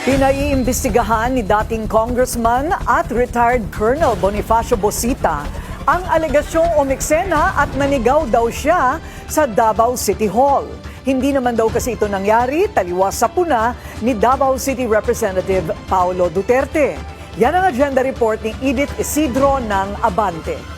Pinaiimbestigahan ni dating congressman at retired Colonel Bonifacio Bosita ang alegasyong umiksena at nanigaw daw siya sa Davao City Hall. Hindi naman daw kasi ito nangyari, taliwas sa puna ni Davao City Representative Paulo Duterte. Yan ang agenda report ni Edith Isidro ng Abante.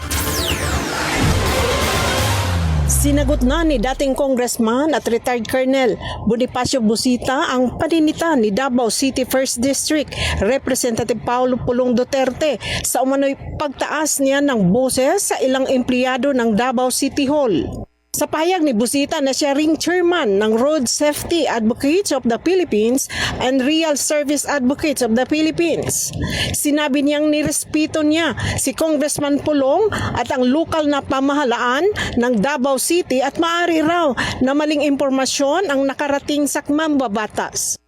Sinagot na ni dating congressman at retired Colonel Bonifacio Bosita ang paninita ni Davao City 1st District Representative Paulo Pulong Duterte sa umano'y pagtaas niya ng boses sa ilang empleyado ng Davao City Hall. Sa pahayag ni Bosita na siya ring chairman ng Road Safety Advocates of the Philippines and Real Service Advocates of the Philippines. Sinabi niyang nirespeto niya si Congressman Pulong at ang lokal na pamahalaan ng Davao City at maaari raw na maling impormasyon ang nakarating sa mambabatas.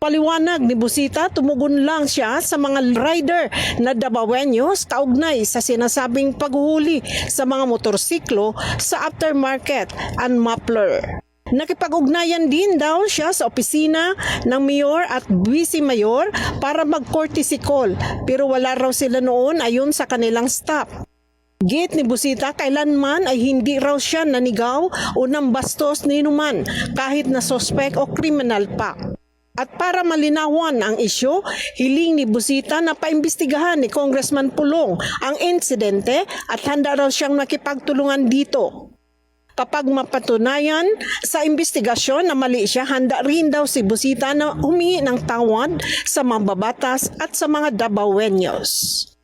Paliwanag ni Bosita, tumugon lang siya sa mga rider na Davaoeños kaugnay sa sinasabing paghuhuli sa mga motorsiklo sa aftermarket and muffler. Nakipag-ugnayan din daw siya sa opisina ng mayor at vice mayor para mag-courtesy call pero wala raw sila noon ayon sa kanilang staff. Git ni Bosita, kailanman ay hindi raw siya nanigaw o nambastos ni numan kahit na suspect o kriminal pa. At para malinawan ang isyu, hiling ni Bosita na paimbestigahan ni Congressman Pulong ang insidente at handa raw siyang makipagtulungan dito. Kapag mapatunayan sa investigasyon na mali siya, handa rin daw si Bosita na humingi ng tawad sa mambabatas at sa mga Davaoeños.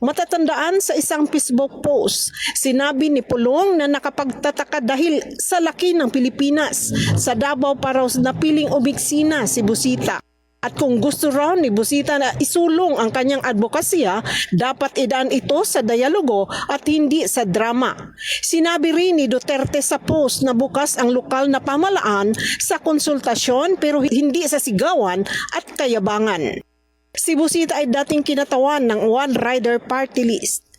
Matatandaan sa isang Facebook post, sinabi ni Pulong na nakapagtataka dahil sa laki ng Pilipinas, sa Davao pa raw napiling umiksina si Bosita. At kung gusto raw ni Bosita na isulong ang kanyang advokasya, dapat idaan ito sa dialogo at hindi sa drama. Sinabi rin ni Duterte sa post na bukas ang lokal na pamahalaan sa konsultasyon pero hindi sa sigawan at kayabangan. Si Bosita ay dating kinatawan ng One Rider Party List.